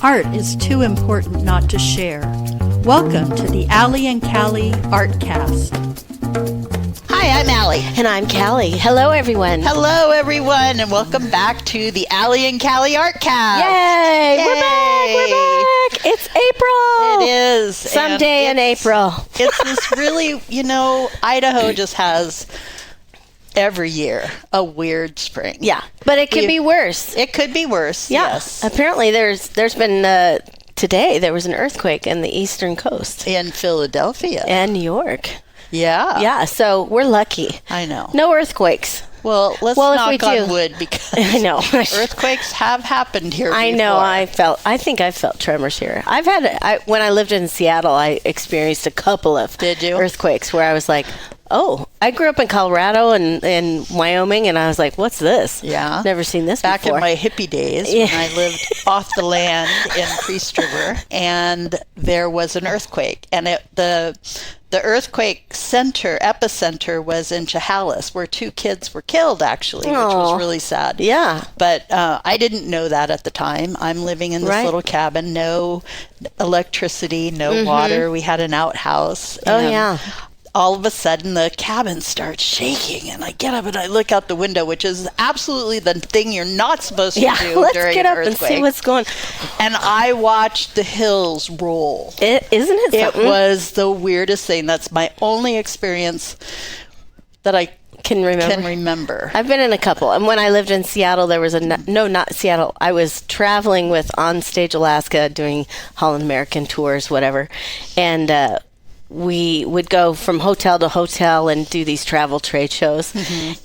Art is too important not to share. Welcome to the Ali and Callie Artcast. Hi, I'm Allie. And I'm Callie. Hello, everyone. Hello, everyone, and welcome back to the Ali and Callie Artcast. Yay! We're back! It's April! It is. Someday in April. It's this really, Idaho just has every year a weird spring. Yeah, but it could be worse. It could be worse, yeah. Yes. Apparently there's been, today there was an earthquake in the eastern coast. In Philadelphia. And New York. Yeah. Yeah, so we're lucky. I know. No earthquakes. Well, let's knock on wood because I know. earthquakes have happened here before. I know. I think I felt tremors here. When I lived in Seattle, I experienced a couple of earthquakes where I was like, oh, I grew up in Colorado and Wyoming, and I was like, what's this? Yeah. Never seen this before. Back in my hippie days when I lived off the land in Priest River, and there was an earthquake. And the earthquake epicenter was in Chehalis, where 2 kids were killed, actually, which was really sad. Yeah. But I didn't know that at the time. I'm living in this little cabin, no electricity, no water. We had an outhouse. Oh, yeah. All of a sudden, the cabin starts shaking, and I get up and I look out the window, which is absolutely the thing you're not supposed to do during an earthquake. Let's get up and see what's going on. And I watched the hills roll. Isn't it something? It was the weirdest thing. That's my only experience that I can remember. I've been in a couple. And when I lived in Seattle, there was not Seattle. I was traveling with Onstage Alaska, doing Holland American tours, whatever. And we would go from hotel to hotel and do these travel trade shows.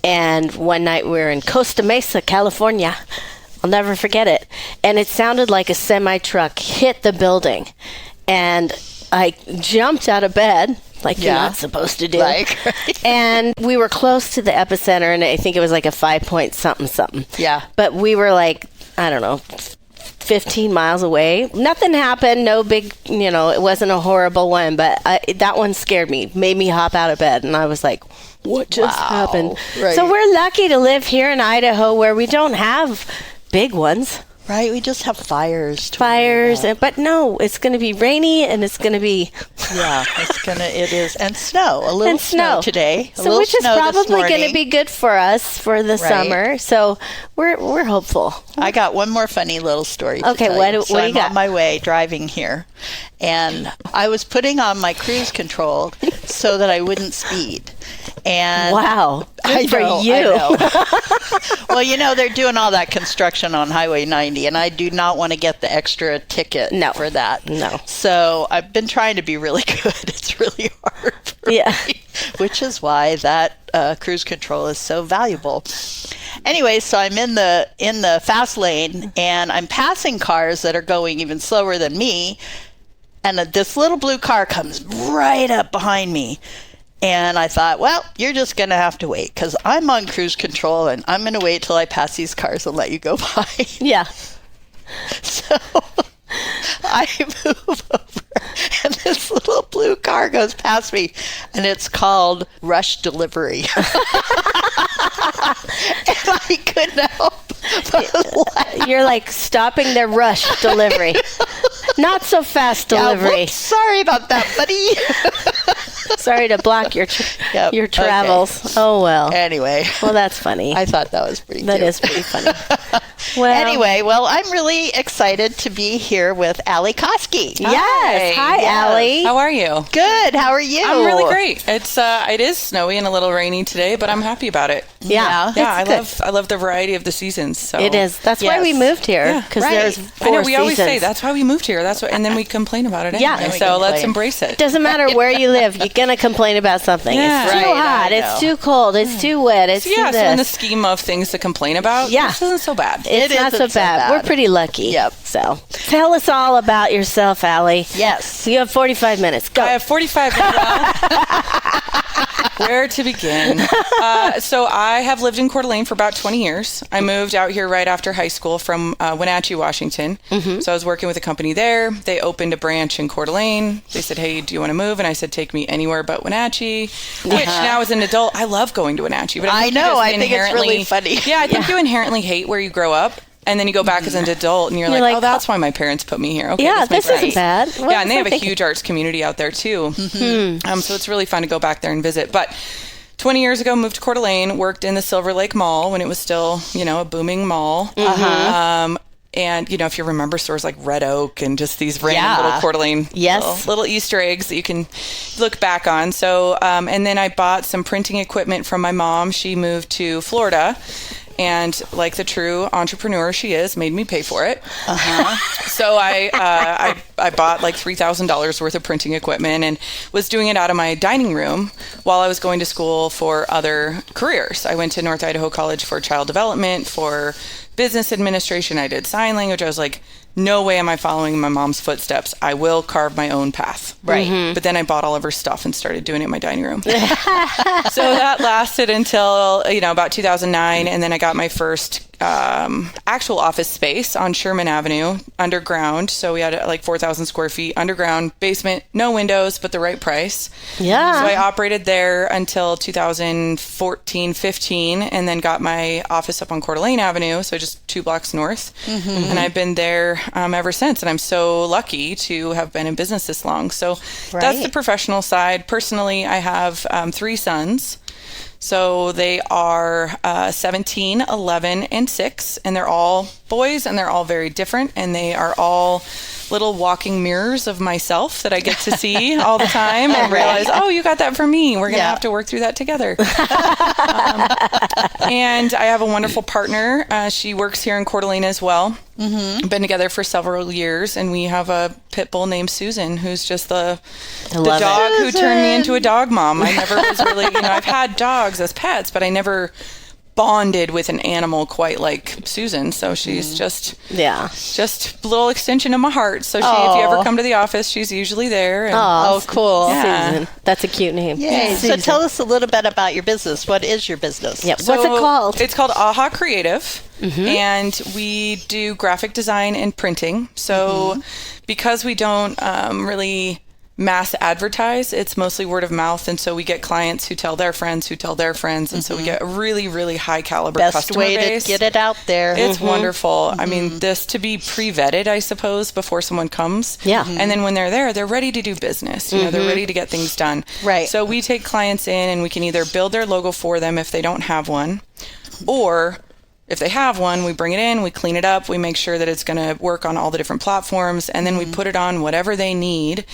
And one night we were in Costa Mesa, California. I'll never forget it. And it sounded like a semi-truck hit the building. And I jumped out of bed, like you're not supposed to do. And we were close to the epicenter, and I think it was like a 5-point something. Yeah. But we were like, I don't know, 15 miles away. Nothing happened. No big, it wasn't a horrible one, but that one scared me, made me hop out of bed. And I was like, what just happened? Right. So we're lucky to live here in Idaho where we don't have big ones. Right, we just have fires. But no, it's going to be rainy, and it's going to be... Yeah, it is. And snow, a little snow today. So which is probably going to be good for us for the summer. So we're hopeful. I got one more funny little story to tell what you. do you got? I'm on my way driving here, and I was putting on my cruise control so that I wouldn't speed. And wow, good for you. I know. Well, they're doing all that construction on Highway 90, and I do not want to get the extra ticket for that. No. So I've been trying to be really good. It's really hard for me, which is why that cruise control is so valuable. Anyway, so I'm in the fast lane, and I'm passing cars that are going even slower than me, and this little blue car comes right up behind me. And I thought, well, you're just going to have to wait because I'm on cruise control, and I'm going to wait till I pass these cars and let you go by. Yeah. So I move over, and this little blue car goes past me, and it's called Rush Delivery. And I couldn't help but laugh. You're like stopping their rush delivery. Not so fast delivery. Whoops, sorry about that, buddy. Sorry to block your travels. Okay. Oh, well. Anyway. Well, that's funny. I thought that was pretty That cute. is pretty funny. Anyway, I'm really excited to be here with Ali Koski. Yes. Hi, Ali. How are you? Good. How are you? I'm really great. It is snowy and a little rainy today, but I'm happy about it. Yeah. I love the variety of the seasons. So it is. That's why we moved here, because there's 4 seasons. I know, we always say that's why we moved here. And then we complain about it anyway. Yeah. So let's embrace it. Doesn't matter where you live, you're going to complain about something. Yeah. It's too hot. It's too cold. It's too wet. It's too this. So in the scheme of things to complain about, this isn't so bad. It's not so bad. We're pretty lucky. Yep. So tell us all about yourself, Ali. Yes. You have 45 minutes. Go. I have 45 minutes. Where to begin? So I have lived in Coeur d'Alene for about 20 years. I moved out here right after high school from Wenatchee, Washington. So I was working with a company there. They opened a branch in Coeur d'Alene. They said, hey, do you want to move? And I said, take me anywhere but Wenatchee, which now as an adult, I love going to Wenatchee. But I think I think it's really funny. Yeah, I think you inherently hate where you grow up. And then you go back as an adult and you're like, oh, that's why my parents put me here. Okay, yeah, this isn't bad. What and they have a huge arts community out there too. So it's really fun to go back there and visit. But 20 years ago, moved to Coeur d'Alene, worked in the Silver Lake Mall when it was still, a booming mall. And, if you remember stores like Red Oak and just these random little Coeur d'Alene little Easter eggs that you can look back on. So, and then I bought some printing equipment from my mom. She moved to Florida. And like the true entrepreneur she is, made me pay for it. So I bought like $3,000 worth of printing equipment and was doing it out of my dining room while I was going to school for other careers. I went to North Idaho College for child development, for business administration. I did sign language. I was like, no way am I following in my mom's footsteps. I will carve my own path. Right. But then I bought all of her stuff and started doing it in my dining room. So that lasted until, about 2009. And then I got my first actual office space on Sherman Avenue underground. So we had like 4,000 square feet underground, basement, no windows, but the right price. Yeah. So I operated there until 2014, 15, and then got my office up on Coeur d'Alene Avenue. So just 2 blocks north. And I've been there ever since. And I'm so lucky to have been in business this long. So that's the professional side. Personally, I have 3 sons. So they are 17, 11, and 6, and they're all boys, and they're all very different, and they are all little walking mirrors of myself that I get to see all the time and realize, oh, you got that from me. We're going to have to work through that together. And I have a wonderful partner. She works here in Coeur d'Alene as well. Been together for several years, and we have a pit bull named Susan, who's just the dog who turned me into a dog mom. I never was really, I've had dogs as pets, but I never bonded with an animal quite like Susan. So she's just a little extension of my heart. So if you ever come to the office, she's usually there. And, cool. Yeah. Susan. That's a cute name. Yay. So tell us a little bit about your business. What is your business? Yep. What's it called? It's called AHA Creative. And we do graphic design and printing. So because we don't really mass advertise, it's mostly word of mouth, and so we get clients who tell their friends who tell their friends, and so we get a really, really high caliber customer base. Best way to get it out there. It's wonderful. I mean, this to be pre-vetted, I suppose, before someone comes. Yeah. And then when they're there, they're ready to do business. They're ready to get things done. Right. So we take clients in, and we can either build their logo for them if they don't have one, or if they have one, we bring it in, we clean it up, we make sure that it's going to work on all the different platforms, and then we put it on whatever they need.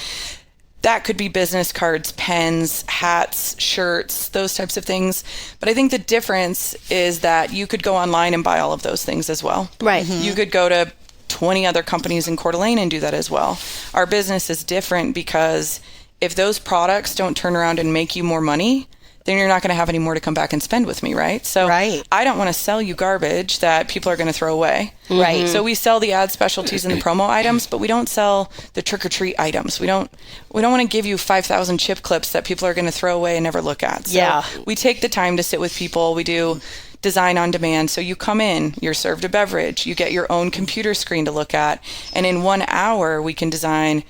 That could be business cards, pens, hats, shirts, those types of things. But I think the difference is that you could go online and buy all of those things as well. Right. You could go to 20 other companies in Coeur d'Alene and do that as well. Our business is different because if those products don't turn around and make you more money, then you're not going to have any more to come back and spend with me, right? So I don't want to sell you garbage that people are going to throw away. Right. So we sell the ad specialties and the promo items, but we don't sell the trick-or-treat items. We don't want to give you 5,000 chip clips that people are going to throw away and never look at. So we take the time to sit with people. We do design on demand. So you come in, you're served a beverage, you get your own computer screen to look at, and in 1 hour we can design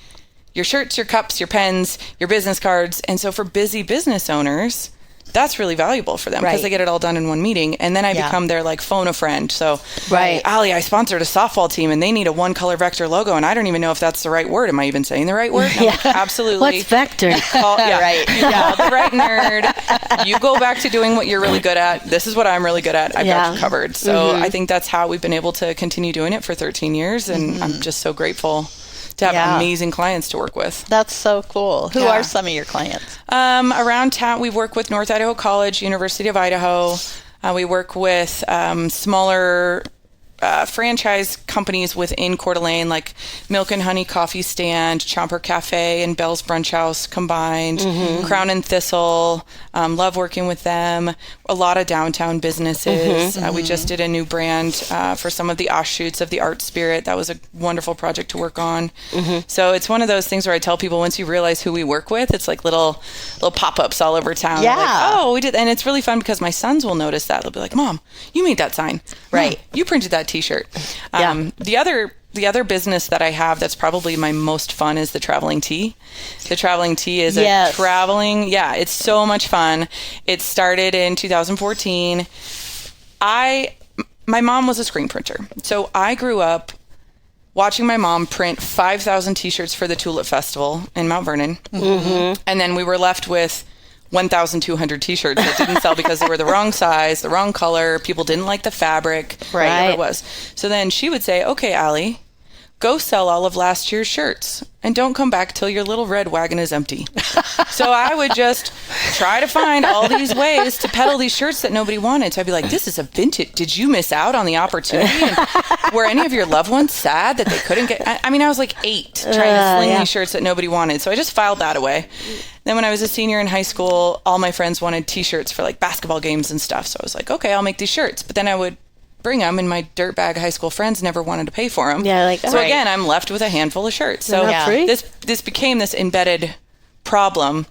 your shirts, your cups, your pens, your business cards. And so for busy business owners, that's really valuable for them because they get it all done in one meeting. And then I become their phone a friend. So, Ali, I sponsored a softball team and they need a 1-color vector logo. And I don't even know if that's the right word. Am I even saying the right word? No, absolutely. What's vector? Right. Yeah, the right nerd. You go back to doing what you're really good at. This is what I'm really good at. I've got you covered. So I think that's how we've been able to continue doing it for 13 years. And I'm just so grateful to have amazing clients to work with. That's so cool. Who are some of your clients? Around town, we work with North Idaho College, University of Idaho. We work with smaller franchise companies within Coeur d'Alene, like Milk and Honey Coffee Stand, Chomper Cafe, and Bell's Brunch House combined, Crown and Thistle. Love working with them. A lot of downtown businesses. We just did a new brand for some of the offshoots of the Art Spirit. That was a wonderful project to work on. So it's one of those things where I tell people, once you realize who we work with, it's like little pop-ups all over town. Yeah. Like, oh, we did. And it's really fun because my sons will notice that. They'll be like, Mom, you made that sign. Right. Mom, you printed that T-shirt. The other business that I have that's probably my most fun is the traveling tea. The traveling tea is it's so much fun. It started in 2014. my mom was a screen printer. So I grew up watching my mom print 5,000 t-shirts for the Tulip Festival in Mount Vernon. Mm-hmm. And then we were left with 1,200 t-shirts that didn't sell because they were the wrong size, the wrong color. People didn't like the fabric, whatever it was. So then she would say, okay, Ali, go sell all of last year's shirts and don't come back till your little red wagon is empty. So I would just try to find all these ways to peddle these shirts that nobody wanted. So I'd be like, this is a vintage. Did you miss out on the opportunity? And were any of your loved ones sad that they couldn't get? I mean, I was like 8 trying to sling these shirts that nobody wanted. So I just filed that away. Then when I was a senior in high school, all my friends wanted t-shirts for like basketball games and stuff. So I was like, okay, I'll make these shirts. But then I would bring them, and my dirtbag high school friends never wanted to pay for them. Yeah, like so again, I'm left with a handful of shirts. So this became this embedded problem,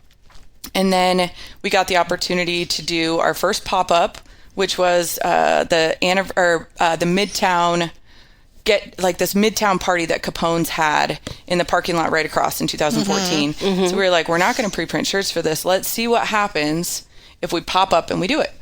and then we got the opportunity to do our first pop-up, which was the Midtown this Midtown party that Capone's had in the parking lot right across in 2014. Mm-hmm. Mm-hmm. So we were like, we're not going to pre-print shirts for this. Let's see what happens if we pop up and we do it.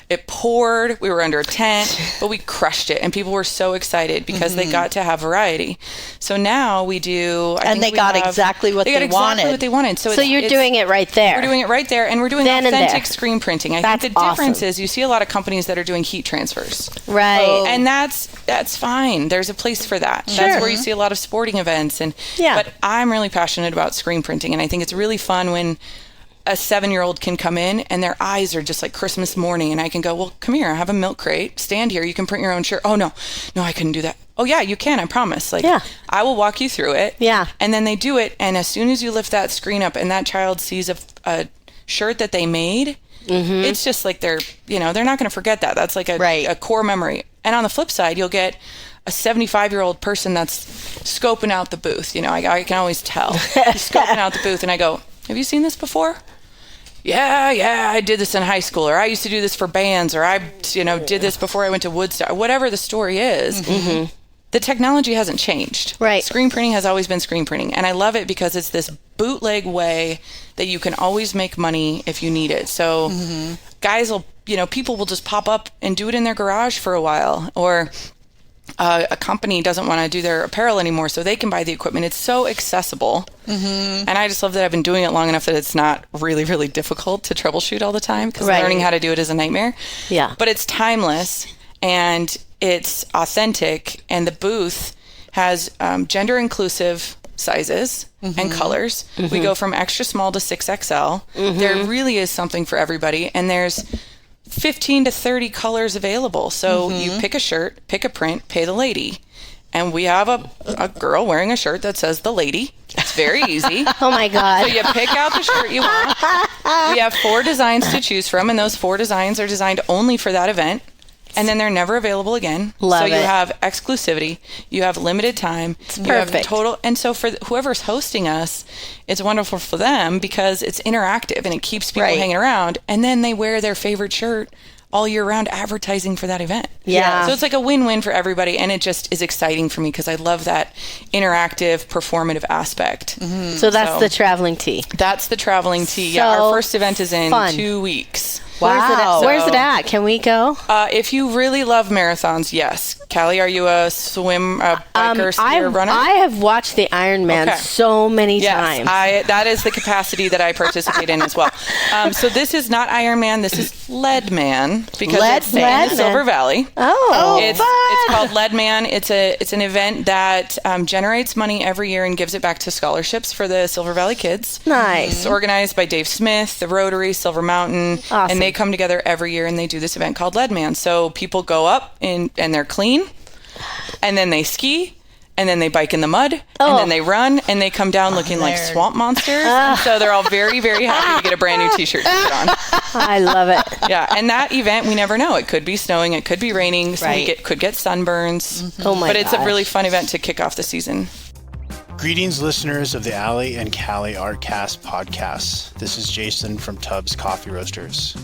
It poured. We were under a tent, but we crushed it, and people were so excited because they got to have variety. So now we do, they got exactly what they wanted. So you're doing it right there. We're doing it right there, and we're doing authentic screen printing. I think the difference is you see a lot of companies that are doing heat transfers, right? And that's fine. There's a place for that. Sure. That's where you see a lot of sporting events, but I'm really passionate about screen printing, and I think it's really fun when a 7-year-old can come in and their eyes are just like Christmas morning, and I can go, well, come here, I have a milk crate, stand here, you can print your own shirt. Oh no, I couldn't do that. Oh yeah, you can, I promise. I will walk you through it. Yeah. And then they do it, and as soon as you lift that screen up and that child sees a shirt that they made, it's just like they're not going to forget that. That's like a core memory. And on the flip side, you'll get a 75-year-old person that's scoping out the booth. I can always tell. He's scoping out the booth, and I go, have you seen this before? Yeah, I did this in high school, or I used to do this for bands, or I, did this before I went to Woodstock, whatever the story is. Mm-hmm. The technology hasn't changed. Right. Screen printing has always been screen printing, and I love it because it's this bootleg way that you can always make money if you need it. So guys will, people will just pop up and do it in their garage for a while, or a company doesn't want to do their apparel anymore, so they can buy the equipment. It's so accessible. And I just love that I've been doing it long enough that it's not really, really difficult to troublesure all the time, because learning how to do it is a nightmare. Yeah. But it's timeless, and it's authentic, and the booth has gender inclusive sizes and colors. We go from extra small to 6XL. There really is something for everybody, and there's 15 to 30 colors available. So you pick a shirt, pick a print, pay the lady. And we have a girl wearing a shirt that says the lady. It's very easy. Oh my God. So you pick out the shirt you want. We have 4 designs to choose from, and those 4 designs are designed only for that event. And then they're never available again. Love it. So you have exclusivity, you have limited time, you have total. And so for whoever's hosting us, it's wonderful for them because it's interactive and it keeps people hanging around. And then they wear their favorite shirt all year round, advertising for that event. Yeah. So it's like a win-win for everybody, and it just is exciting for me because I love that interactive, performative aspect. So that's the traveling tee. That's the traveling tee. Yeah, our first event is in 2 weeks. Wow. Where's it at? Can we go? If you really love marathons, yes. Callie, are you a biker, skier, runner? I have watched the Ironman so many times. That is the capacity that I participate in as well. So this is not Ironman. This is Leadman, because it's in Silver Valley. It's called Leadman. It's an event that generates money every year and gives it back to scholarships for the Silver Valley kids. Nice. It's organized by Dave Smith, the Rotary, Silver Mountain, and they come together every year and they do this event called Leadman. So people go up and they're clean, and then they ski, and then they bike in the mud, and then they run, and they come down looking like swamp monsters. So they're all very, very happy to get a brand new t-shirt to put on. I love it. Yeah, and that event, we never know. It could be snowing, it could be raining, could get sunburns. But it's a really fun event to kick off the season. Greetings, listeners of the Ali and Callie Artcast podcast. This is Jason from Tubbs Coffee Roasters.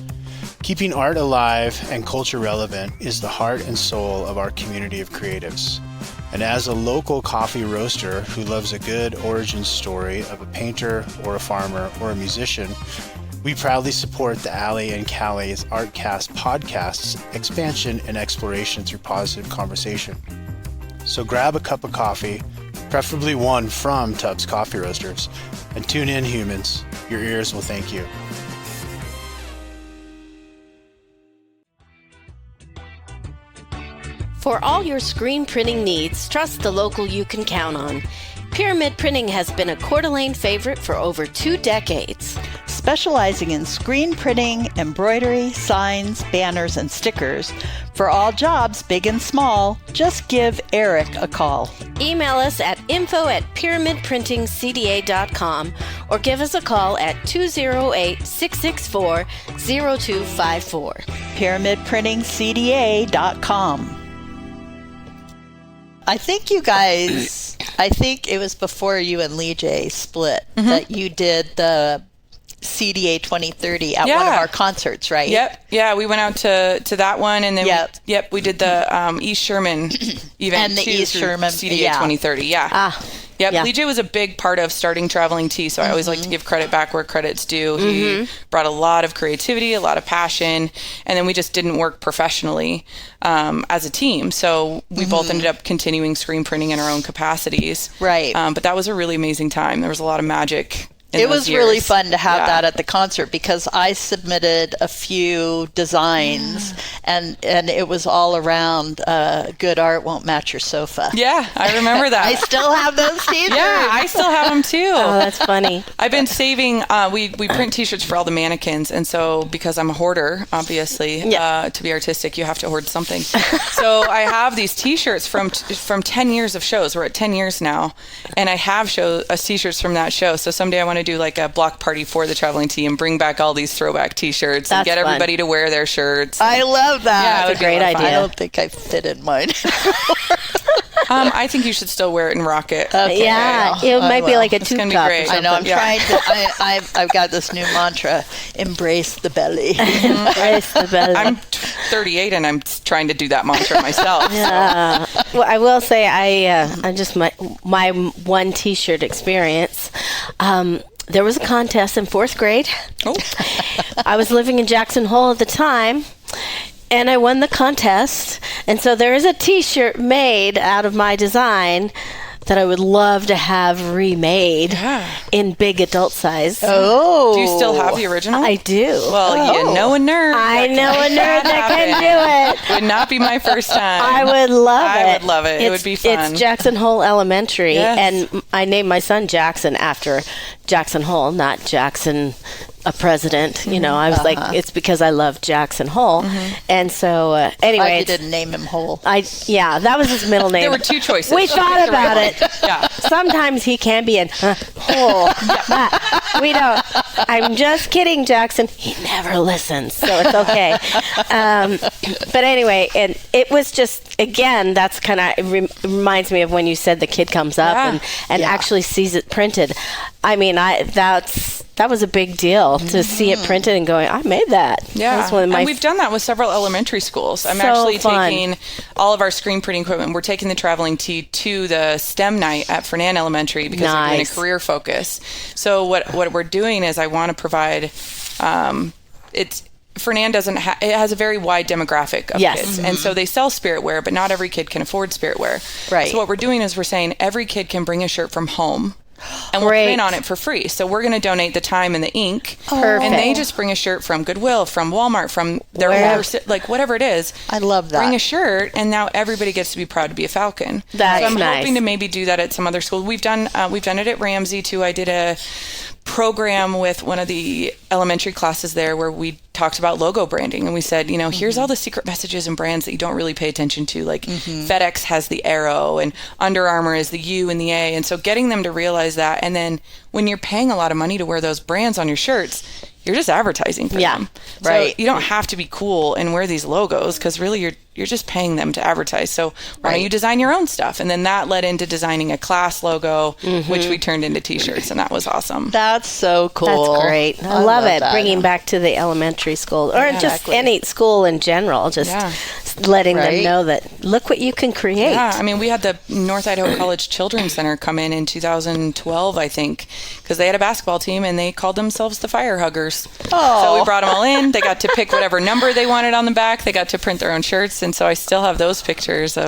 Keeping art alive and culture relevant is the heart and soul of our community of creatives. And as a local coffee roaster who loves a good origin story of a painter or a farmer or a musician, We proudly support the Ali and Callie's Artcast podcast's expansion and exploration through positive conversation. So grab a cup of coffee, preferably one from Tubbs Coffee Roasters, and tune in, humans. Your ears will thank you. For all your screen printing needs, trust the local you can count on. Pyramid Printing has been a Coeur d'Alene favorite for over 2 decades. Specializing in screen printing, embroidery, signs, banners, and stickers. For all jobs, big and small, just give Eric a call. Email us at info@pyramidprintingcda.com or give us a call at 208-664-0254. pyramidprintingcda.com. I think you guys, I think it was before you and Lee J split that you did the CDA 2030 at one of our concerts, right? Yep. Yeah, we went out to that one, and then we did the East Sherman event and the East Sherman CDA 2030. Yeah. Yep. Yeah. Lee J was a big part of starting Traveling Tea, so I always like to give credit back where credit's due. He brought a lot of creativity, a lot of passion, and then we just didn't work professionally as a team. So we both ended up continuing screen printing in our own capacities. Right. But that was a really amazing time. There was a lot of magic. It was really fun to have that at the concert because I submitted a few designs and it was all around good art won't match your sofa. Yeah, I remember that. I still have those t-shirts. Yeah, I still have them too. Oh, that's funny. I've been saving, we print t-shirts for all the mannequins. And so because I'm a hoarder, obviously, to be artistic, you have to hoard something. So I have these t-shirts from 10 years of shows. We're at 10 years now. And I have t-shirts from that show. So someday I want to do like a block party for the Traveling Tea and bring back all these throwback t-shirts and get everybody to wear their shirts. I love that. Yeah, That's a great idea. I don't think I fit in mine. I think you should still wear it and rock it. Okay. Yeah, it might be like a It's gonna two-cup. be great. I know. I'm trying to. I've got this new mantra: embrace the belly. Embrace the belly. I'm 38 and I'm trying to do that mantra myself. Yeah. Well, I will say I just my one T-shirt experience. There was a contest in 4th grade. Oh. I was living in Jackson Hole at the time, and I won the contest. And so there is a T-shirt made out of my design that I would love to have remade in big adult size. Oh. Do you still have the original? I do. Well, you know a nerd. I know a nerd that can do it. Would not be my first time. I would love it. I would love it. It would be fun. It's Jackson Hole Elementary, Yes. and I named my son Jackson after Jackson Hole, not Jackson, a president. You know, I was like, it's because I love Jackson Hole. And so, anyway. You didn't name him Hole. That was his middle name. There were 2 choices. We thought about it. Yeah. Sometimes he can be an Hole. But we don't. I'm just kidding, Jackson. He never listens, so it's okay. But anyway, and it was just, again, that's kind of, reminds me of when you said the kid comes up and actually sees it printed. I mean, that was a big deal to see it printed and going, I made that. Yeah, That's one of my and we've done that with several elementary schools. I'm actually taking all of our screen printing equipment. We're taking the Traveling Tea to the STEM night at Fernan Elementary because we're doing a career focus. So what we're doing is I want to provide, Fernan it has a very wide demographic of kids. And so they sell spiritware, but not every kid can afford spiritware. Right. So what we're doing is we're saying every kid can bring a shirt from home. And we'll print on it for free. So we're going to donate the time and the ink. Perfect. And they just bring a shirt from Goodwill, from Walmart, from their like whatever it is. I love that. Bring a shirt, and now everybody gets to be proud to be a Falcon. That's so I'm nice. hoping to maybe do that at some other schools. We've done it at Ramsey too. I did a program with one of the elementary classes there where we talked about logo branding, and we said, here's all the secret messages and brands that you don't really pay attention to, like FedEx has the arrow and Under Armour is the U and the A. And so getting them to realize that, and then when you're paying a lot of money to wear those brands on your shirts, you're just advertising for them. Right. So you don't have to be cool and wear these logos, because really you're just paying them to advertise. So why don't you design your own stuff? And then that led into designing a class logo, which we turned into t-shirts, and that was awesome. That's so cool. That's great. I love it. that. Bringing back to the elementary school or just any school in general, just letting them know that look what you can create. Yeah, I mean, we had the North Idaho College Children's Center come in 2012, I think, because they had a basketball team and they called themselves the Fire Huggers. Oh. So we brought them all in. They got to pick whatever number they wanted on the back. They got to print their own shirts, and so I still have those pictures of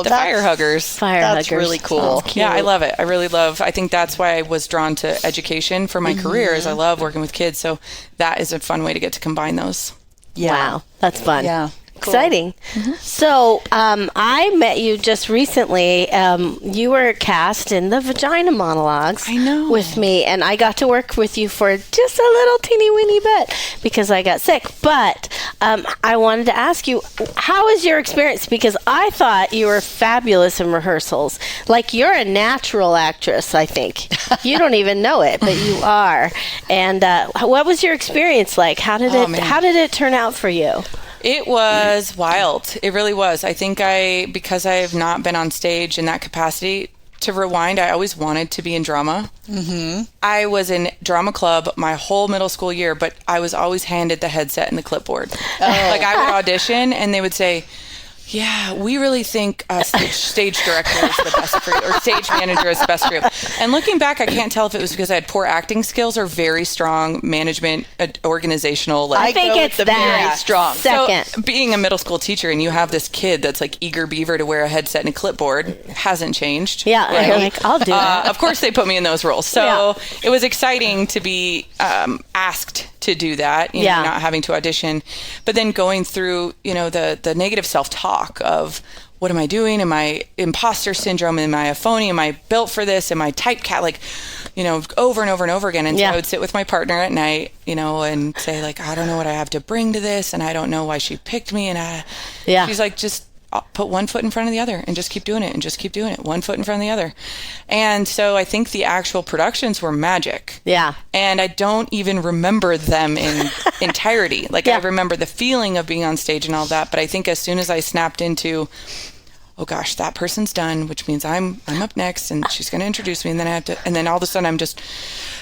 the Fire Huggers. That's really cool. Yeah, I love it. I think that's why I was drawn to education for my career, is I love working with kids. So that is a fun way to get to combine those. Yeah. Wow, that's fun. Yeah. Exciting. So I met you just recently. You were cast in the Vagina Monologues with me, and I got to work with you for just a little teeny weeny bit because I got sick. But I wanted to ask you, how was your experience? Because I thought you were fabulous in rehearsals. Like, you're a natural actress, I think. You don't even know it, but you are. And what was your experience like? How did it turn out for you? It was wild. It really was. I think because I have not been on stage in that capacity, to rewind, I always wanted to be in drama. Mm-hmm. I was in drama club my whole middle school year, but I was always handed the headset and the clipboard. Like, I would audition and they would say, yeah, we really think stage director is the best for you, or stage manager is the best for you. And looking back, I can't tell if it was because I had poor acting skills or very strong management, organizational. I think it's very strong. Second. So being a middle school teacher and you have this kid that's like eager beaver to wear a headset and a clipboard hasn't changed. Yeah, right? You're like, I'll do that. Of course, they put me in those roles. So it was exciting to be asked to do that, you know, not having to audition, but then going through, the negative self-talk of, what am I doing? Am I imposter syndrome? Am I a phony? Am I built for this? Am I typecast? Like, over and over and over again. And so I would sit with my partner at night, and say, like, I don't know what I have to bring to this, and I don't know why she picked me. And she's like, just put one foot in front of the other and just keep doing it and just keep doing it. One foot in front of the other. And so I think the actual productions were magic. Yeah. And I don't even remember them in entirety. Like, I remember the feeling of being on stage and all that. But I think as soon as I snapped into, oh gosh, that person's done, which means I'm up next and she's going to introduce me, and then I have to, and then all of a sudden I'm just,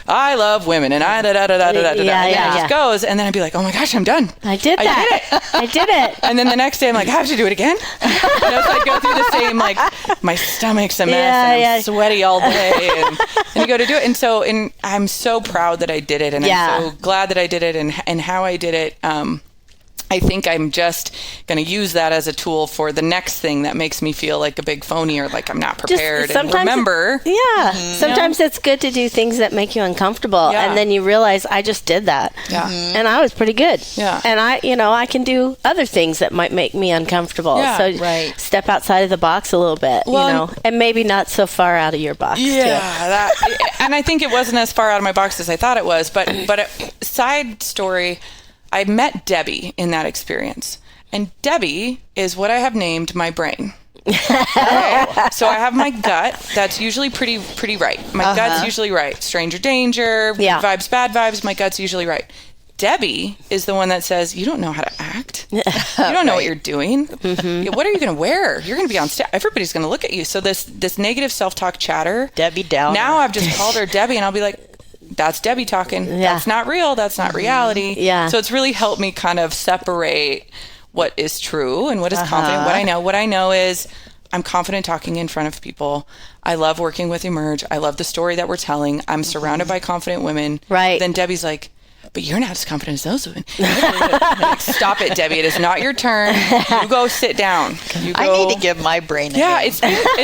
I love women, and it just goes, and then I'd be like, oh my gosh, I'm done. I did it. And then the next day I'm like, I have to do it again. So I go through the same, like, my stomach's a mess and I'm sweaty all day, and you go to do it. And I'm so proud that I did it, and I'm so glad that I did it, and how I did it. I think I'm just going to use that as a tool for the next thing that makes me feel like a big phony or like I'm not prepared. And remember. Sometimes it's good to do things that make you uncomfortable. And then you realize, I just did that. Yeah. And I was pretty good. Yeah. And I can do other things that might make me uncomfortable. Yeah, so step outside of the box a little bit, and maybe not so far out of your box. Yeah. And I think it wasn't as far out of my box as I thought it was. But a side story, I met Debbie in that experience. And Debbie is what I have named my brain. Okay. So I have my gut. That's usually pretty right. My gut's usually right. Stranger danger, vibes, bad vibes. My gut's usually right. Debbie is the one that says, you don't know how to act. You don't know what you're doing. Mm-hmm. What are you going to wear? You're going to be on stage. Everybody's going to look at you. So this negative self-talk chatter. Debbie Downer. Now I've just called her Debbie, and I'll be like, that's Debbie talking. Yeah. That's not real. That's not reality. Yeah. So it's really helped me kind of separate what is true and what is confident, what I know. What I know is I'm confident talking in front of people. I love working with Emerge. I love the story that we're telling. I'm surrounded by confident women. Right. Then Debbie's like, but you're not as confident as those women. Like, stop it, Debbie. It is not your turn. You go sit down. I need to give my brain a name. It's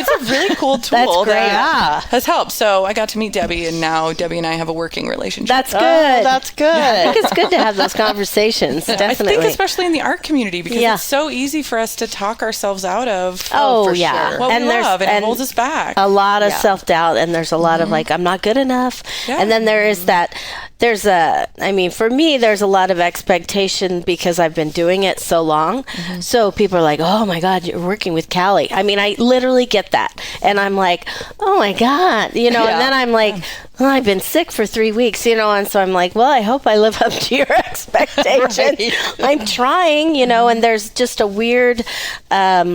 a really cool tool that has helped. So I got to meet Debbie, and now Debbie and I have a working relationship. That's good. That's good. I think it's good to have those conversations, definitely. I think especially in the art community, because it's so easy for us to talk ourselves out of what we love, and it holds us back. A lot of self-doubt, and there's a lot of like, I'm not good enough. Yeah. And then there is that for me, there's a lot of expectation because I've been doing it so long. So people are like, oh my God, you're working with Callie. I mean, I literally get that. And I'm like, oh my God, and then I'm like, oh, I've been sick for 3 weeks, and so I'm like, well, I hope I live up to your expectation. Right. I'm trying, and there's just a weird, then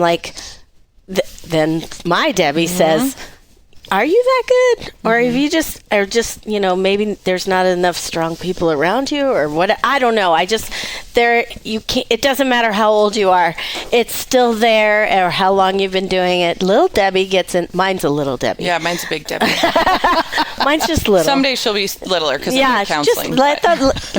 my Debbie says, are you that good? Or if you just maybe there's not enough strong people around you or what? I don't know. You can't, it doesn't matter how old you are. It's still there or how long you've been doing it. Little Debbie gets in. Mine's a little Debbie. Yeah, mine's a big Debbie. Mine's just little. Someday she'll be littler because I'm counseling. Just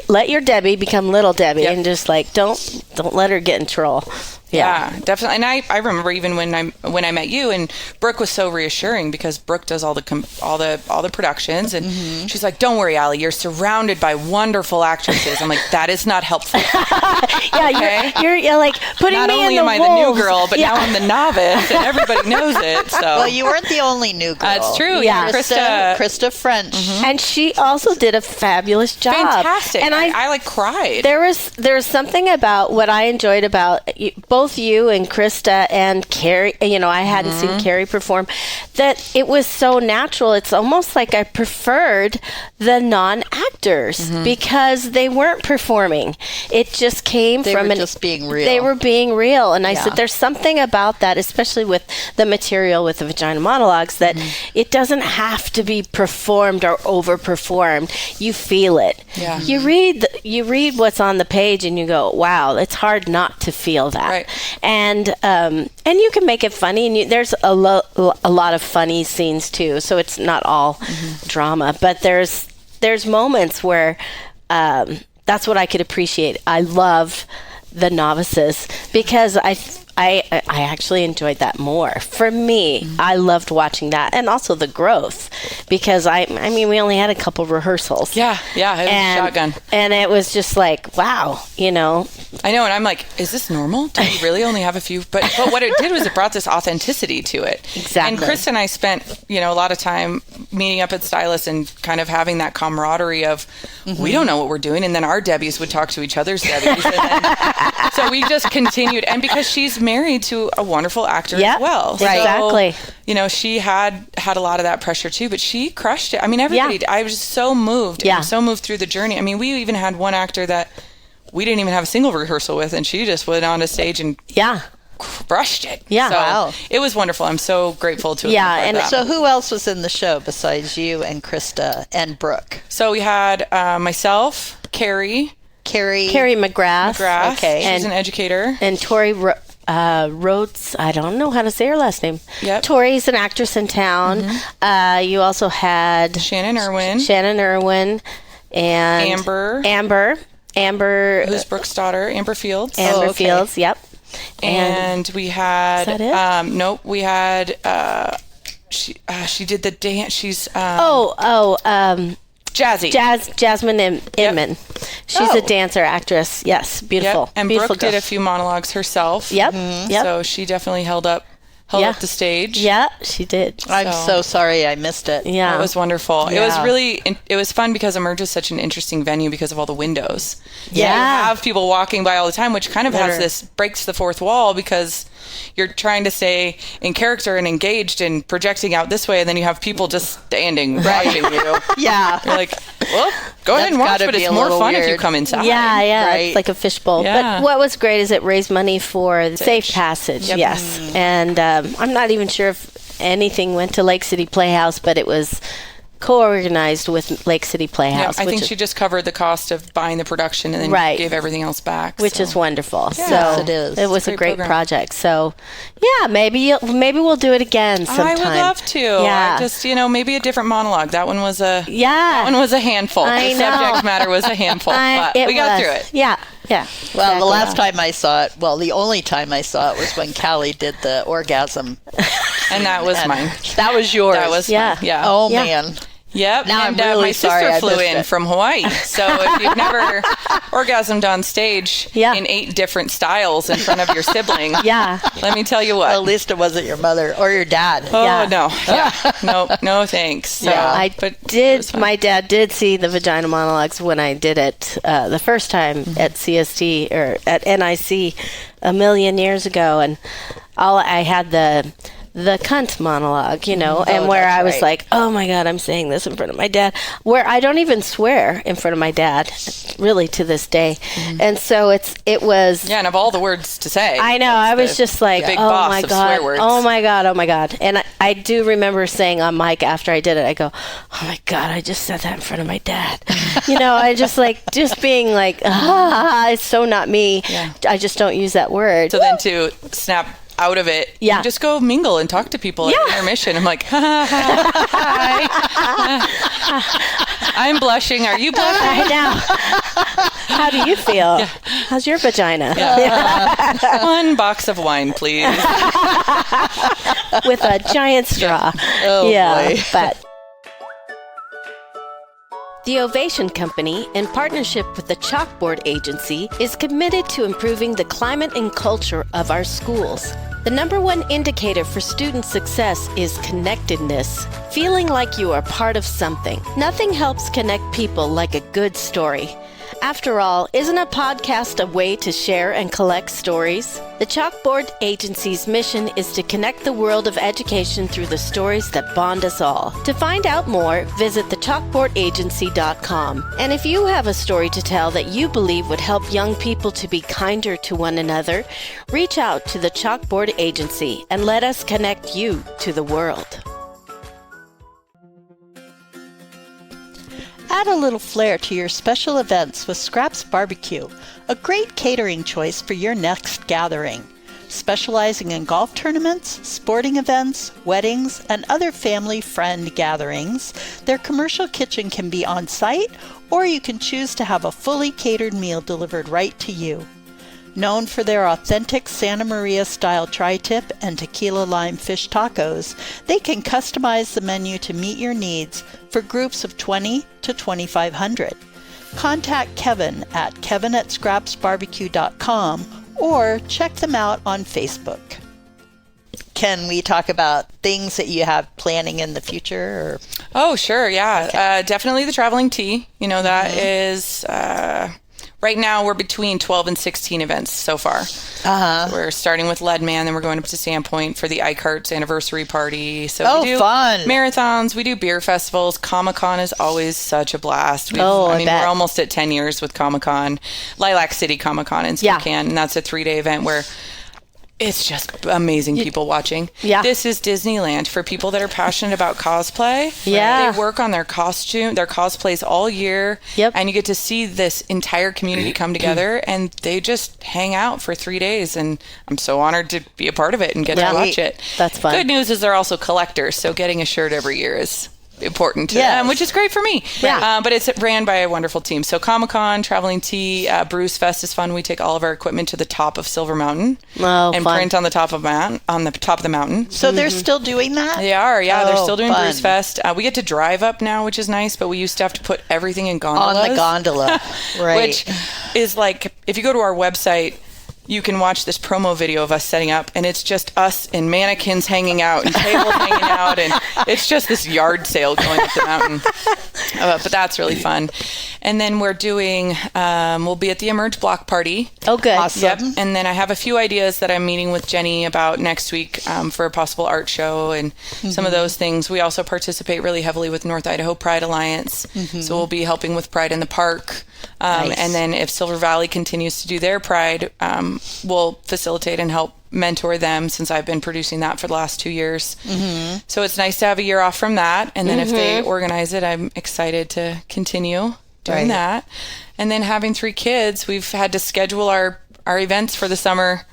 let your Debbie become little Debbie and just don't let her get in trouble. Yeah, definitely. And I remember even when I met you, and Brooke was so reassuring because Brooke does all the productions, and she's like, "Don't worry, Ali, you're surrounded by wonderful actresses." I'm like, "That is not helpful." Yeah, you're like putting not me only in the am I wolves. the new girl, but now I'm the novice, and everybody knows it. So Well, you weren't the only new girl. That's true. Yeah. Krista French. And she also did a fabulous job. Fantastic. And I cried. There was something about what I enjoyed about both you and Krista and Carrie. I hadn't seen Carrie perform. That it was so natural. It's almost like I preferred the non-actors because they weren't performing. It just came They from were just being real. They were being real, and I Yeah. said, "There's something about that, especially with the material with the Vagina Monologues, that it doesn't have to be performed or overperformed. You feel it. Yeah. You read what's on the page, and you go, "Wow, it's hard not to feel that." Right. And you can make it funny, and there's a lot of funny scenes too. So it's not all drama, but there's moments where that's what I could appreciate. I love the novices because I actually enjoyed that more. For me, I loved watching that, and also the growth because we only had a couple rehearsals. Yeah, it was shotgun. And it was just like, wow, I know, and I'm like, is this normal? Do we really only have a few? But what it did was it brought this authenticity to it. Exactly. And Chris and I spent, a lot of time meeting up at Stylus and kind of having that camaraderie of, we don't know what we're doing. And then our Debbies would talk to each other's Debbies. And then, so we just continued. And because she's married to a wonderful actor as well. Right. Exactly. She had a lot of that pressure too, but she crushed it. I mean, everybody, I was so moved. Yeah. So moved through the journey. I mean, we even had one actor that we didn't even have a single rehearsal with, and she just went on a stage and crushed it. Yeah. So Wow. it was wonderful. I'm so grateful to have been part of that. So who else was in the show besides you and Krista and Brooke? So we had myself, Carrie McGrath. Okay. She's an educator. And Tori Rhodes, I don't know how to say her last name. Yep. Tori's an actress in town. You also had Shannon Irwin. And Amber. Who's Brooke's daughter, Amber Fields. Amber Fields, yep. And we had, is that it? nope, we had, she did the dance. She's, Jazzy. Jasmine Inman. She's a dancer, actress. Yes, beautiful. Yep. And beautiful Brooke girl. did a few monologues herself. Yep. Yep. So she definitely held up the stage. Yeah, she did. I'm so sorry I missed it. Yeah. It was wonderful. Yeah. It was fun because Emerge is such an interesting venue because of all the windows. Yeah. You have people walking by all the time, which kind of breaks the fourth wall because you're trying to stay in character and engaged and projecting out this way, and then you have people just standing watching you. Yeah. You're like, well, go ahead and watch, gotta but be it's a more little fun if weird. you come inside. Yeah, right? it's like a fishbowl. Yeah. But what was great is it raised money for Safe Passage. Yep. Yes, and I'm not even sure if anything went to Lake City Playhouse, but it was co-organized with Lake City Playhouse. I think she just covered the cost of buying the production and then gave everything else back. Which is wonderful. Yeah. So Yes, it is. It was a great program. project. So, yeah, maybe we'll do it again sometime. I would love to. Yeah. I just, maybe a different monologue. That one was a handful. I The know. subject matter was a handful, but we got through it. Yeah. Well, the last time I saw it, the only time I saw it was when Callie did the orgasm. And that was mine. That was yours. That was Yeah. mine. Yeah. Oh, Yeah. man. Yep. Now and I'm really my sorry sister I flew missed in it. from Hawaii. So if you've never orgasmed on stage in 8 different styles in front of your sibling, let me tell you what. Well, at least it wasn't your mother or your dad. Oh, no. Yeah. No, thanks. So, my dad did see the Vagina Monologues when I did it the first time at CST or at NIC a million years ago. And I had the cunt monologue, and where I was like, oh my God, I'm saying this in front of my dad, where I don't even swear in front of my dad, really, to this day. And so it was... Yeah, and of all the words to say. I know, I was just like, big oh boss my of God, swear words. oh my God. And I do remember saying on mic after I did it, I go, oh my God, I just said that in front of my dad. I just being like, it's so not me. Yeah. I just don't use that word. So then to snap out of it, you just go mingle and talk to people at intermission. I'm like, hi. I'm blushing. Are you blushing? I know. How do you feel? Yeah. How's your vagina? Yeah. 1 box of wine, please. With a giant straw. Oh, boy. But... The Ovation Company, in partnership with the Chalkboard Agency, is committed to improving the climate and culture of our schools. The number one indicator for student success is connectedness, feeling like you are part of something. Nothing helps connect people like a good story. After all, isn't a podcast a way to share and collect stories? The Chalkboard Agency's mission is to connect the world of education through the stories that bond us all. To find out more, visit thechalkboardagency.com. And if you have a story to tell that you believe would help young people to be kinder to one another, reach out to the Chalkboard Agency and let us connect you to the world. Add a little flair to your special events with Scraps Barbecue, a great catering choice for your next gathering. Specializing in golf tournaments, sporting events, weddings, and other family-friend gatherings, their commercial kitchen can be on site, or you can choose to have a fully catered meal delivered right to you. Known for their authentic Santa Maria-style tri-tip and tequila lime fish tacos, they can customize the menu to meet your needs for groups of 20 to 2,500. Contact Kevin at kevin@scrapsbarbecue.com or check them out on Facebook. Can we talk about things that you have planning in the future? Or? Oh, sure, yeah. Okay. Definitely the traveling tea. That is... Right now, we're between 12 and 16 events so far. So we're starting with Leadman, then we're going up to Sandpoint for the iCarts anniversary party. So we do fun. Marathons, we do beer festivals. Comic-Con is always such a blast. We're almost at 10 years with Comic-Con. Lilac City Comic-Con in Spokane, and that's a 3-day event where it's just amazing people watching. Yeah. This is Disneyland for people that are passionate about cosplay. Yeah. They work on their cosplays all year. Yep. And you get to see this entire community come together, and they just hang out for 3 days. And I'm so honored to be a part of it and get to watch it. That's fun. Good news is they're also collectors, so getting a shirt every year is important to them, which is great for me. Yeah. But it's ran by a wonderful team. So Comic-Con, Traveling Tea, Bruce Fest is fun. We take all of our equipment to the top of Silver Mountain and print on the top of the mountain. So they're still doing that? They are, yeah. They're still doing Bruce Fest. We get to drive up now, which is nice, but we used to have to put everything in gondolas. On the gondola, right. Which is like, if you go to our website, you can watch this promo video of us setting up, and it's just us and mannequins hanging out and tables hanging out, and it's just this yard sale going up the mountain. But that's really fun. And then we're doing, we'll be at the Emerge Block Party. Oh, good. Awesome. Yep. And then I have a few ideas that I'm meeting with Jenny about next week for a possible art show and some of those things. We also participate really heavily with North Idaho Pride Alliance. So we'll be helping with Pride in the Park. Nice. And then if Silver Valley continues to do their Pride, we'll facilitate and help mentor them, since I've been producing that for the last 2 years. So it's nice to have a year off from that. And then if they organize it, I'm excited to continue doing that. And then having 3 kids, we've had to schedule our events for the summer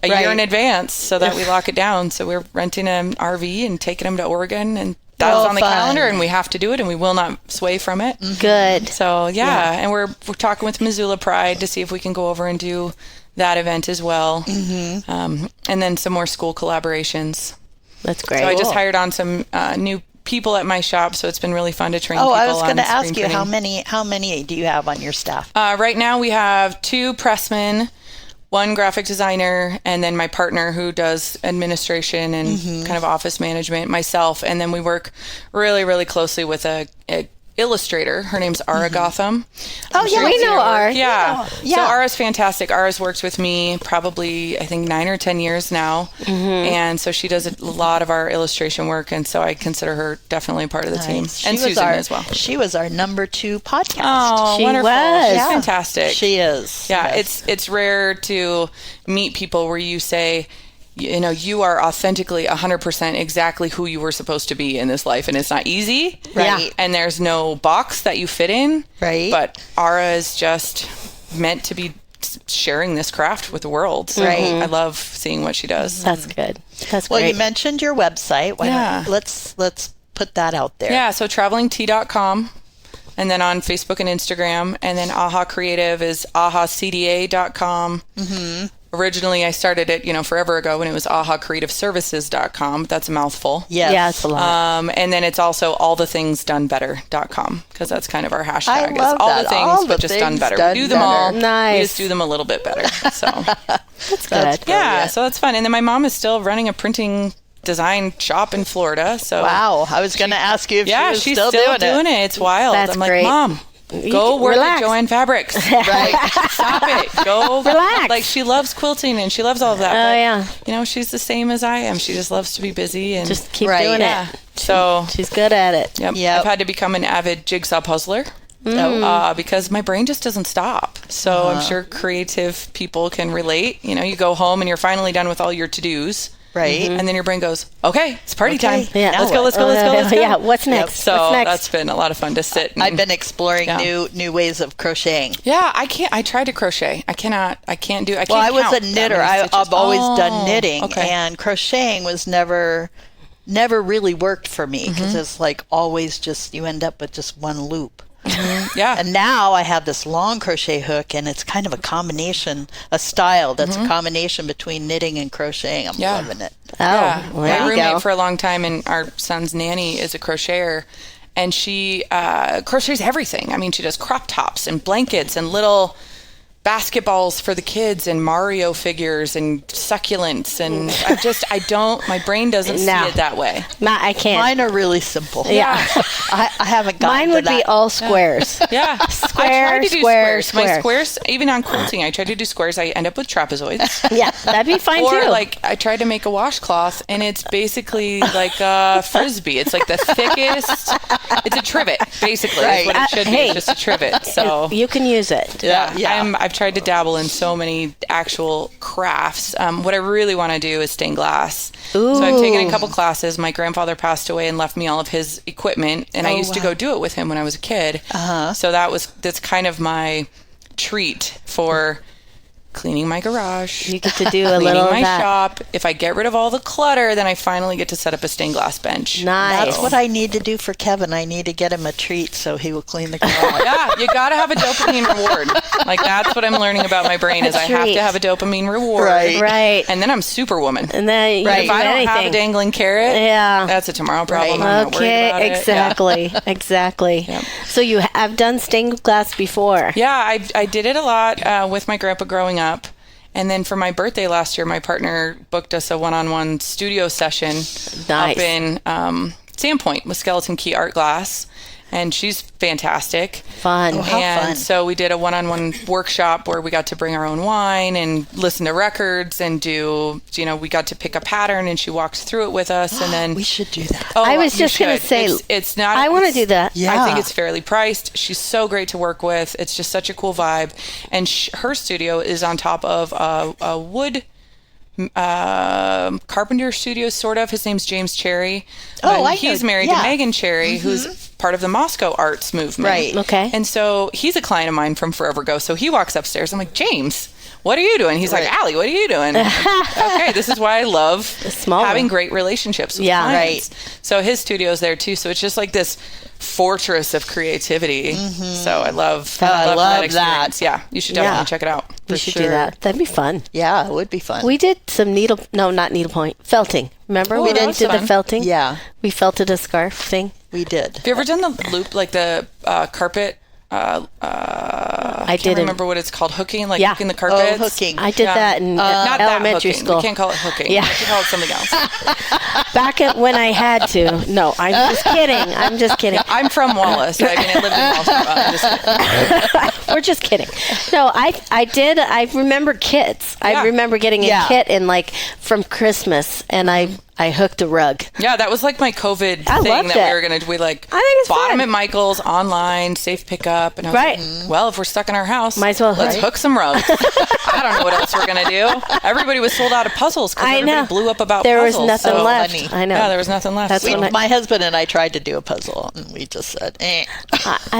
a year in advance so that we lock it down. So we're renting an RV and taking them to Oregon, and that was on the calendar, and we have to do it, and we will not sway from it. Good. So and we're talking with Missoula Pride to see if we can go over and do that event as well. And then some more school collaborations. That's great. So I just hired on some new people at my shop, so it's been really fun to train people. I was going to on ask screen you printing. how many do you have on your staff? Right now we have 2 pressmen, 1 graphic designer, and then my partner who does administration and kind of office management, myself, and then we work really, really closely with a illustrator. Her name's Ara Gotham. Oh, yeah, we know Ara. Yeah. Yeah. So Ara's fantastic. Ara's worked with me probably, I think, 9 or 10 years now. And so she does a lot of our illustration work. And so I consider her definitely part of the team. And Susan as well. She was our number 2 podcast. Oh, She wonderful. was. She's Yeah. fantastic. She is. Yeah, Yes. it's rare to meet people where you say, you know, you are authentically 100% exactly who you were supposed to be in this life. And it's not easy. Right. And there's no box that you fit in. Right. But Ara is just meant to be sharing this craft with the world. So Right. I love seeing what she does. That's good. That's Well, great. you mentioned your website. Why Yeah. don't, let's put that out there. Yeah, so travelingtea.com. And then on Facebook and Instagram. And then AHA Creative is ahacda.com. Originally, I started it, forever ago when it was ahacreativeservices.com. That's a mouthful. Yes. Yeah, it's a lot. And then it's also allthetingsdonebetter.com because that's kind of our hashtag. I love it's all that. the things, All the but just done things better. done We do them all. better. Nice. We just do them a little bit better. So That's good. yeah, so that's fun. And then my mom is still running a printing design shop in Florida. So Wow. I was going to ask you if yeah, she was she's still doing it. It's wild. That's I'm like, great. Mom, go can work relax. at Joann Fabrics. Right. Stop it. Go Relax. Like she loves quilting and she loves all of that. Oh, but, yeah. She's the same as I am. She just loves to be busy and Just keep Right. doing yeah. it. So She's good at it. yep. Yep. I've had to become an avid jigsaw puzzler. Oh. Because my brain just doesn't stop. So I'm sure creative people can relate. You go home and you're finally done with all your to-dos. Right. And then your brain goes, okay, it's party time. Yeah. Let's go, let's go, let's go, let's go. Yeah, what's next? So What's next? that's been a lot of fun to sit. And, I've been exploring Yeah. new ways of crocheting. yeah, I tried to crochet. I can't do it. Well, I was count a that knitter. many stitches. I've always done knitting, okay. and crocheting was never really worked for me because it's like always just you end up with just one loop. Yeah. And now I have this long crochet hook, and it's kind of a style that's a combination between knitting and crocheting. I'm Yeah. loving it. Oh, Yeah. well, My there you roommate go. for a long time, and our son's nanny is a crocheter, and she crochets everything. I mean, she does crop tops and blankets and little basketballs for the kids and Mario figures and succulents, and my brain doesn't No. see it that way. I can't. Mine are really simple. Yeah. I haven't gotten Mine to would be that. all squares. Yeah. I try to do square, squares. My square. squares, even on quilting, I try to do squares. I end up with trapezoids. Yeah, that'd be fine Or too. like I tried to make a washcloth, and it's basically like a frisbee. It's like the thickest. It's a trivet, basically. Right. Is what it should be. Hey. It's just a trivet. So you can use it. Yeah. I've tried to dabble in so many actual crafts. What I really want to do is stained glass. So I've taken a couple classes. My grandfather passed away and left me all of his equipment, and I used to go do it with him when I was a kid. So that's kind of my treat for cleaning my garage. You get to do a Cleaning little of my that. shop. If I get rid of all the clutter, then I finally get to set up a stained glass bench. Nice. That's what I need to do for Kevin. I need to get him a treat so he will clean the garage. Yeah, you gotta have a dopamine reward. Like that's what I'm learning about my brain is I have treat. to have a dopamine reward. Right. And then I'm superwoman. And then you Right. can If do I don't have a anything. dangling carrot, Yeah. that's a tomorrow problem. Right. I'm not worried about it. Exactly. Exactly. Yep. So you have done stained glass before. Yeah, I did it a lot with my grandpa growing up. And then for my birthday last year, my partner booked us a one-on-one studio session Nice. up in Sandpoint with Skeleton Key Art Glass. And she's fantastic. Fun. Oh, how And fun. so we did a one-on-one workshop where we got to bring our own wine and listen to records and we got to pick a pattern and she walked through it with us. And then We should do that. Oh, I was you just going to should. say, it's not. I want to it's- do that. Yeah. I think it's fairly priced. She's so great to work with. It's just such a cool vibe. And her studio is on top of a wood carpenter studio, sort of. His name's James Cherry. Oh, I know. He's married Yeah. to Megan Cherry, who's part of the Moscow arts movement. Right. Okay. And so he's a client of mine from forever ago. So he walks upstairs. I'm like, James, what are you doing? He's like, Allie, what are you doing? Okay, this is why I love small having one. great relationships with Yeah. clients. So his studio's there too. So it's just like this fortress of creativity. So I love love that experience. that. Yeah, you should definitely check it out. You should do that. That'd be fun. Yeah, it would be fun. We did some not needlepoint, felting. Remember we that did was the fun. felting? Yeah. We felted a scarf thing. We did. Have you ever done the loop, like the carpet? I did can't it. remember what it's called. Hooking, like Yeah. hooking the carpets. Hooking. I did that in Not elementary that hooking. school. We can't call it hooking. Yeah. We should call it something else. Back when I had to. No, I'm just kidding. I'm just kidding. I'm from Wallace. I mean, I lived in Wallace. I'm just kidding. We're just kidding. No, I did. I remember kits. Yeah. I remember getting a Yeah. kit in like from Christmas, and I hooked a rug. Yeah, that was like my COVID I thing loved that it. we were going to do. We like I think it's bought them fun. at Michael's online, safe pickup. And I was Right. like, well, if we're stuck in our house, Might as well let's hook. hook some rugs. I don't know what else we're going to do. Everybody was sold out of puzzles because I everybody know. blew up about There puzzles. was nothing so- left. funny. I know. Yeah, there was nothing left. That's when I- My husband and I tried to do a puzzle, and we just said, I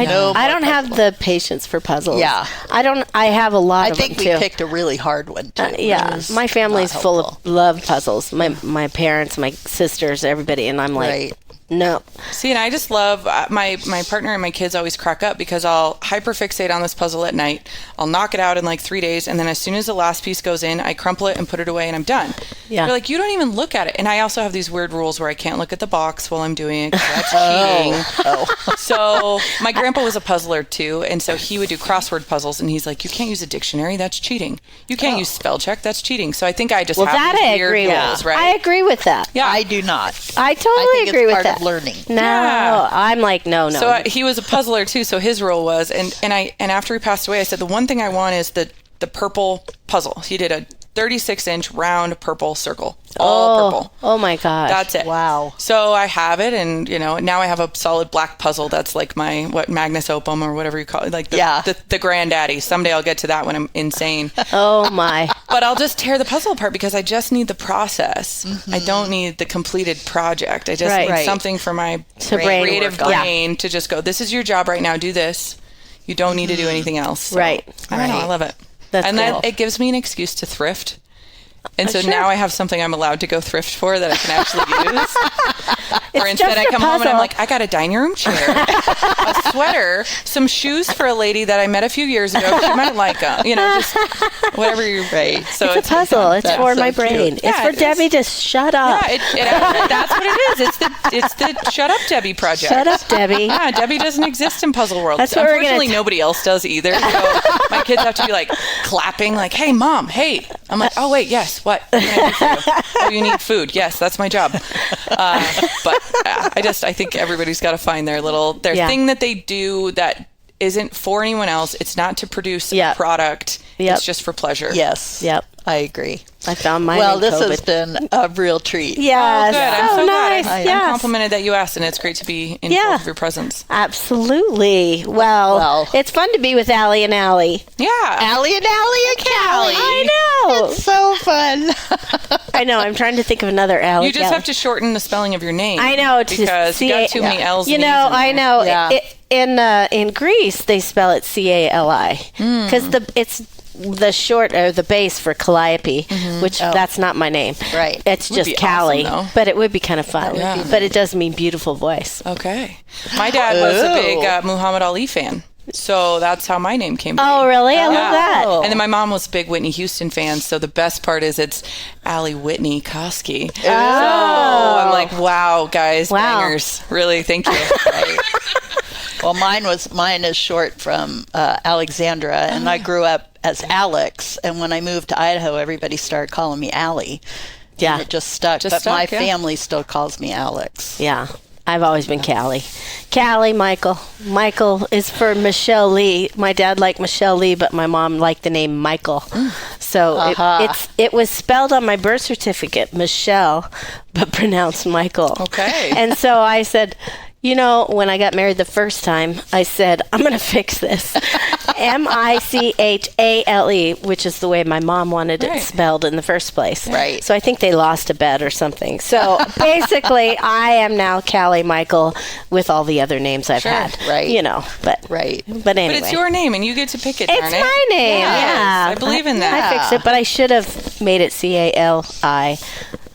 No don't more have the patience for puzzles. Yeah. I have a lot I of think them we too. picked a really hard one, too. Yeah, It was my family's not full helpful. of love puzzles. My parents, my sisters, everybody, and I'm like, Right. no. See, and I just love my partner and my kids always crack up because I'll hyperfixate on this puzzle at night. I'll knock it out in like 3 days, and then as soon as the last piece goes in, I crumple it and put it away, and I'm done. Yeah. They're like, you don't even look at it. And I also have these weird rules where I can't look at the box while I'm doing it 'cause that's cheating. So my grandpa was a puzzler too, and so he would do crossword puzzles, and he's like, you can't use a dictionary, that's cheating. You can't use spell check, that's cheating. So I think I just Well, have that these I weird agree rules, with. right? I agree with that. Yeah. I do not. I totally I think agree it's with part that. of learning. No, Yeah. I'm like, no. So he was a puzzler too. So his rule was, and after he passed away, I said the one thing I want is the purple puzzle. He did a 36-inch round purple circle, all purple. Oh my gosh. That's it. Wow. So I have it, and now I have a solid black puzzle that's like my Magnus Opum or whatever you call it, like the granddaddy. Someday I'll get to that when I'm insane. Oh my. But I'll just tear the puzzle apart because I just need the process. I don't need the completed project. I just need Right. something for my brain creative work on. brain to just go, this is your job right now, do this. You don't need to do anything else. So, Right. I don't know, I love it. That's and cool. then it gives me an excuse to thrift. And so Sure. now I have something I'm allowed to go thrift for that I can actually use. Or It's instead just I a come home and I'm puzzle. like, I got a dining room chair, a sweater, some shoes for a lady that I met a few years ago. She might like them. Just whatever you Right. So It's a puzzle. It's for so my cute. brain. It's Yeah, for it is. Debbie to shut up. Yeah, that's what it is. It's the Shut Up Debbie project. Shut up, Debbie. Yeah, Debbie doesn't exist in Puzzle World. That's what we're gonna Unfortunately, nobody else does either. So my kids have to be like clapping, like, "Hey, Mom, hey." I'm like, "Oh wait, yes. What? What can I do for you? Oh, you need food. Yes, that's my job." But I think everybody's got to find their thing that they do that isn't for anyone else. It's not to produce a product. Yep. It's just for pleasure. Yes. Yep. I agree. I found mine Well, in this COVID. has been a real treat. Yes. Good. I'm so nice. glad. I'm Yes. complimented that you asked, and it's great to be in Yeah. both of your presence. Absolutely. Well, it's fun to be with Allie and Allie. Yeah. Allie and Callie. I know. It's so fun. I know. I'm trying to think of another Allie. You just have to shorten the spelling of your name. I know. To because you got too many L's. You and know, E's in I there. know. Yeah. In Greece, they spell it CALI because it's the short or the base for Calliope, which that's not my name. Right. It's Would just be Callie, awesome, though. but it would be kind of fun. Yeah. But it does mean beautiful voice. Okay. My dad was a big Muhammad Ali fan. So that's how my name came to Oh, be. really? I love that. Oh. And then my mom was a big Whitney Houston fan. So the best part is it's Ali Whitney Koski. Oh. So I'm like, wow, guys, Wow. bangers. Really, thank you. Well, mine is short from Alexandra, and I grew up as Alex. And when I moved to Idaho, everybody started calling me Allie. Yeah. And it just stuck. Just but stuck, my yeah. family still calls me Alex. Yeah. I've always been Callie. Callie, Michael. Michael is for Michelle Lee. My dad liked Michelle Lee, but my mom liked the name Michael. So it was spelled on my birth certificate, Michelle, but pronounced Michael. Okay. And so I said, when I got married the first time, I said, I'm going to fix this. Michale, which is the way my mom wanted it Right. spelled in the first place. Right. So I think they lost a bet or something. So basically, I am now Callie Michael with all the other names I've had. Right. But Right. But anyway. But it's your name, and you get to pick it, It's darn it. my name. Yes, Yeah. I believe in that. I fixed it, but I should have made it CALI.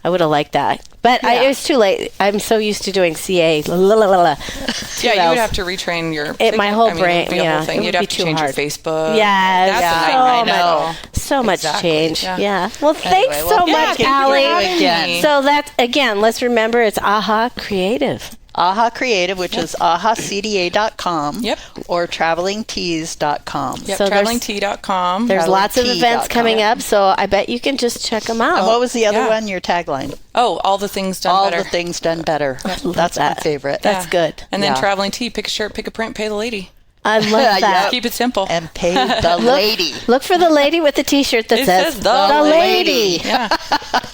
I would have liked that. But it was too late. I'm so used to doing CA. Yeah, you would have to retrain your... my whole brain. You'd have to change your Facebook. Yeah, That's I know. So much change. Yeah. Well, thanks so much, Ali. Again. So that's, again, let's remember it's AHA Creative. AHA Creative, which is ahacda.com. Yep. Or travelingtees.com. Yep, So travelingtea.com. There's lots of events travelingtea.com. coming up, so I bet you can just check them out. And what was the other one, your tagline? Oh, all the things done All better. the things done better. That's my favorite. That's good. And then Yeah. Traveling Tea, pick a shirt, pick a print, pay the lady. I love that. Keep it simple. And pay the lady. Look for the lady with the T-shirt that It says says the lady. Yeah.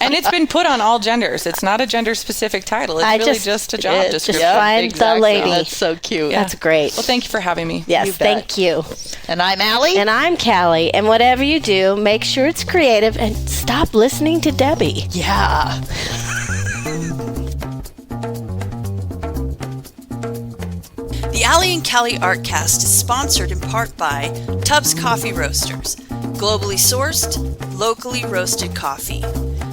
And it's been put on all genders. It's not a gender-specific title. It's just a job description. Just find the lady. That's so cute. That's great. Well, thank you for having me. Yes, You bet. thank you. And I'm Allie. And I'm Callie. And whatever you do, make sure it's creative and stop listening to Debbie. Yeah. The Ali and Callie Artcast is sponsored in part by Tubbs Coffee Roasters, globally sourced, locally roasted coffee.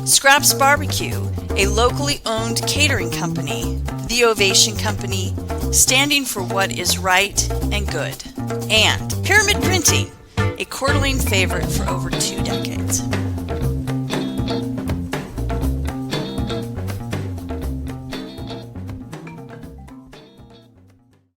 Scraps Barbecue, a locally owned catering company. The Ovation Company, standing for what is right and good. And Pyramid Printing, a Coeur d'Alene favorite for over 2 decades.